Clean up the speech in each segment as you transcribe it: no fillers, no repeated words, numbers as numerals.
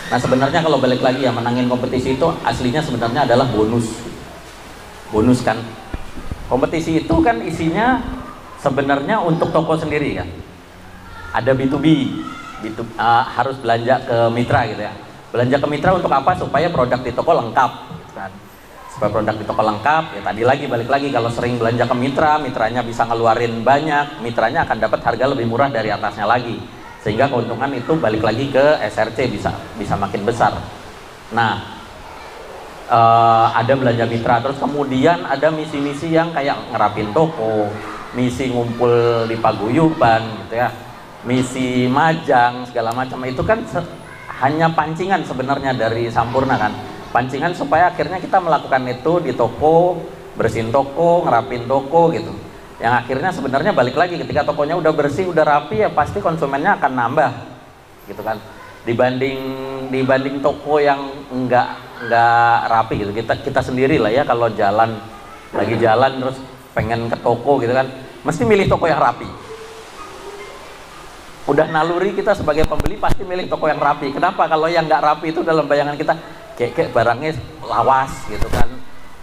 Nah sebenarnya kalau balik lagi ya, menangin kompetisi itu aslinya sebenarnya adalah bonus kan. Kompetisi itu kan isinya sebenarnya untuk toko sendiri kan. Ada B2B, harus belanja ke mitra gitu ya. Belanja ke mitra untuk apa? Supaya produk di toko lengkap kan. Supaya produk di toko lengkap, ya tadi lagi balik lagi, kalau sering belanja ke mitra, mitranya bisa ngeluarin banyak, mitranya akan dapat harga lebih murah dari atasnya lagi, sehingga keuntungan itu balik lagi ke SRC bisa makin besar. Nah ada belanja mitra, terus kemudian ada misi-misi yang kayak ngerapin toko, misi ngumpul di paguyuban gitu ya, misi majang segala macam. Itu kan hanya pancingan sebenarnya dari Sampurna kan, pancingan supaya akhirnya kita melakukan itu di toko, bersihin toko, ngerapin toko gitu. Yang akhirnya sebenarnya balik lagi, ketika tokonya udah bersih, udah rapi, ya pasti konsumennya akan nambah gitu kan. Dibanding toko yang enggak rapi gitu. Kita sendiri lah ya, kalau lagi jalan terus pengen ke toko gitu kan, mesti milih toko yang rapi. Udah naluri kita sebagai pembeli pasti milih toko yang rapi. Kenapa? Kalau yang nggak rapi itu dalam bayangan kita kayak barangnya lawas gitu kan,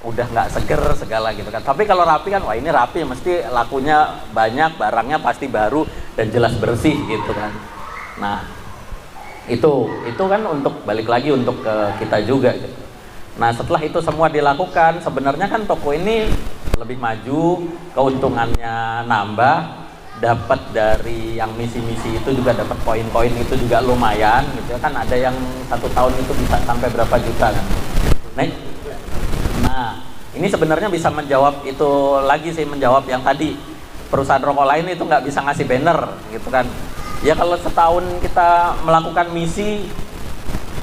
udah nggak seger segala gitu kan. Tapi kalau rapi kan, wah ini rapi, mesti lakunya banyak, barangnya pasti baru dan jelas bersih gitu kan. Nah itu kan untuk balik lagi untuk kita juga gitu. Nah setelah itu semua dilakukan, sebenarnya kan toko ini lebih maju, keuntungannya nambah, dapat dari yang misi-misi itu juga dapat poin-poin itu juga lumayan gitu kan. Ada yang 1 tahun itu bisa sampai berapa juta kan. Nah ini sebenarnya bisa menjawab itu lagi sih, menjawab yang tadi perusahaan rokok lain itu nggak bisa ngasih banner gitu kan. Ya kalau setahun kita melakukan misi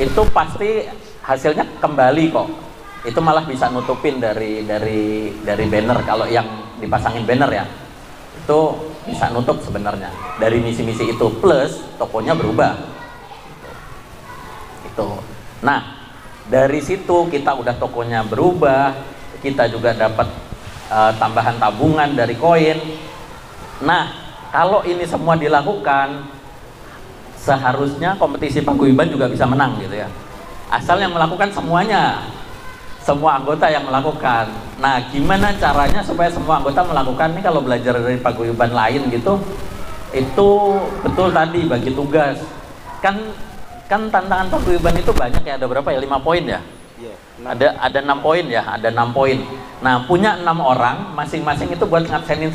itu pasti hasilnya kembali kok. Itu malah bisa nutupin dari banner. Kalau yang dipasangin banner ya, itu bisa nutup sebenarnya dari misi-misi itu, plus tokonya berubah itu. Nah dari situ kita udah tokonya berubah, kita juga dapat tambahan tabungan dari koin. Nah kalau ini semua dilakukan, seharusnya kompetisi paguyuban juga bisa menang gitu ya, asal yang melakukan semuanya, semua anggota yang melakukan. Nah gimana caranya supaya semua anggota melakukan? Nih kalau belajar dari paguyuban lain gitu, itu betul tadi bagi tugas kan tantangan paguyuban itu banyak ya, ada berapa ya, 5 poin ya? Ada 6 poin ya, ada 6 poin. Nah punya 6 orang, masing-masing itu buat ngabsenin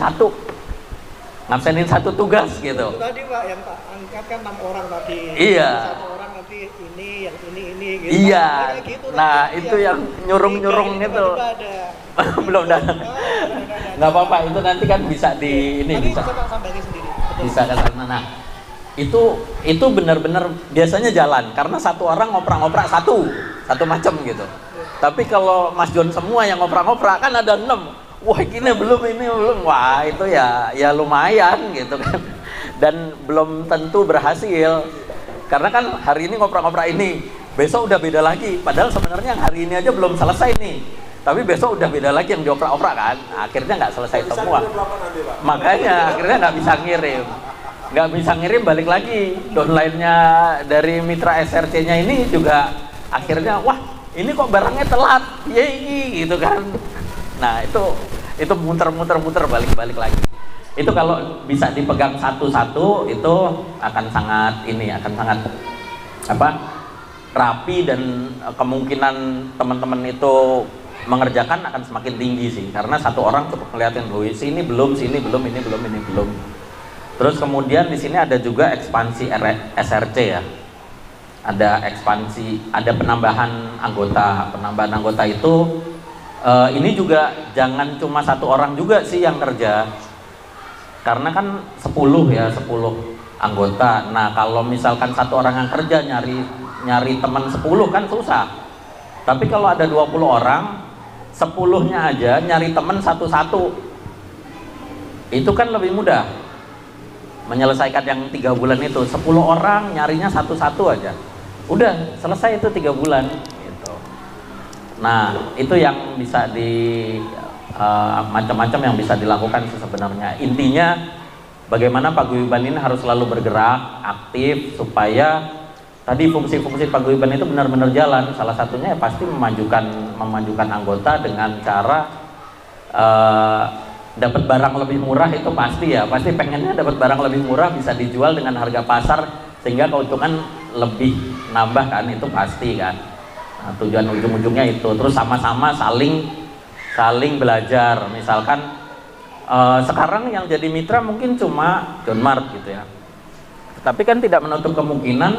satu tugas gitu. Itu tadi Pak yang Pak angkat kan 6 orang tadi. Iya. 1 orang nanti ini, yang ini gitu. Iya. Gitu, nah itu yang nyurung-nyurung itu. Belum dah. Nggak apa-apa, itu nanti kan bisa ini bisa. Bisa kan. Nah itu benar-benar biasanya jalan karena 1 orang ngoprak-ngoprak satu macam gitu. Tapi kalau Mas John semua yang ngoprak-ngoprak kan ada 6. Wah ini belum, wah itu ya lumayan gitu kan, dan belum tentu berhasil karena kan hari ini ngoprak-ngoprak ini, besok udah beda lagi, padahal sebenarnya yang hari ini aja belum selesai nih, tapi besok udah beda lagi yang dioprak-oprak kan, akhirnya nggak selesai semua, makanya akhirnya nggak bisa ngirim, balik lagi downline-nya dari mitra SRC-nya ini juga akhirnya, wah ini kok barangnya telat, yeay gitu kan. Nah itu muter balik lagi. Itu kalau bisa dipegang satu-satu itu akan sangat rapi, dan kemungkinan teman-teman itu mengerjakan akan semakin tinggi sih, karena 1 orang cukup ngeliatin, oh ini belum, ini belum. Terus kemudian di sini ada juga ekspansi SRC ya. Ada ekspansi, ada penambahan anggota itu. Ini juga jangan cuma 1 orang juga sih yang kerja, karena kan 10 anggota. Nah kalau misalkan 1 orang yang kerja nyari teman 10 kan susah. Tapi kalau ada 20 orang, 10-nya aja nyari teman satu-satu, itu kan lebih mudah menyelesaikan yang 3 bulan itu. 10 orang nyarinya satu-satu aja, udah selesai itu 3 bulan. Nah itu yang bisa macam-macam yang bisa dilakukan sebenarnya. Intinya bagaimana paguyuban ini harus selalu bergerak aktif supaya tadi fungsi-fungsi paguyuban itu benar-benar jalan. Salah satunya ya pasti memajukan anggota dengan cara dapat barang lebih murah, itu pasti ya, pasti pengennya dapat barang lebih murah, bisa dijual dengan harga pasar sehingga keuntungan lebih nambah kan, itu pasti kan. Nah, tujuan ujung-ujungnya itu. Terus sama-sama saling belajar. Misalkan sekarang yang jadi mitra mungkin cuma John Mart gitu ya, tapi kan tidak menutup kemungkinan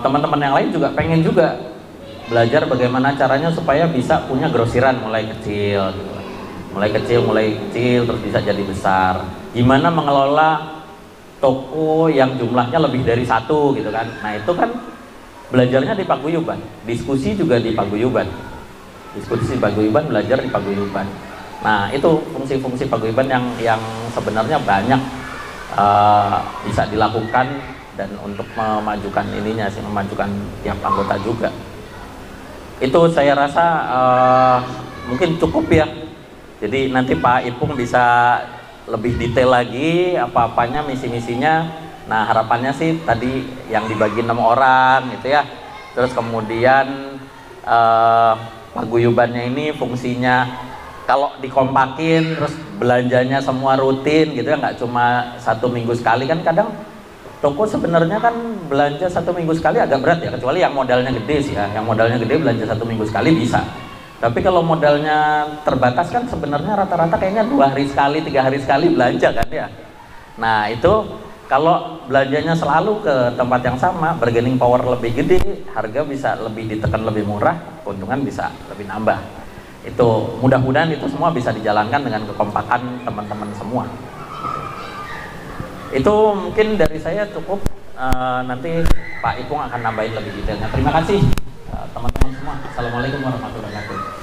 teman-teman yang lain juga pengen juga belajar bagaimana caranya supaya bisa punya grosiran mulai kecil gitu. mulai kecil terus bisa jadi besar. Gimana mengelola toko yang jumlahnya lebih dari satu gitu kan. Nah itu kan belajarnya di paguyuban, diskusi juga di paguyuban, belajar di paguyuban. Nah itu fungsi-fungsi paguyuban yang sebenarnya banyak bisa dilakukan, dan untuk memajukan ininya sih, memajukan tiap anggota juga. Itu saya rasa mungkin cukup ya. Jadi nanti Pak Ipung bisa lebih detail lagi apa-apanya, misi-misinya. Nah harapannya sih tadi yang dibagi 6 orang gitu ya. Terus kemudian paguyubannya ini fungsinya kalau dikompakin, terus belanjanya semua rutin gitu ya, nggak cuma 1 minggu sekali. Kan kadang toko sebenarnya kan belanja 1 minggu sekali agak berat ya, kecuali yang modalnya gede sih ya. Yang modalnya gede belanja 1 minggu sekali bisa. Tapi kalau modalnya terbatas kan sebenarnya rata-rata kayaknya 2 hari sekali, 3 hari sekali belanja kan ya. Nah itu kalau belanjanya selalu ke tempat yang sama, bargaining power lebih gede, harga bisa lebih ditekan lebih murah, keuntungan bisa lebih nambah. Itu mudah-mudahan itu semua bisa dijalankan dengan kekompakan teman-teman semua. Itu mungkin dari saya cukup. Nanti Pak Ipung akan nambahin lebih detailnya. Terima kasih teman-teman semua. Assalamualaikum warahmatullahi wabarakatuh.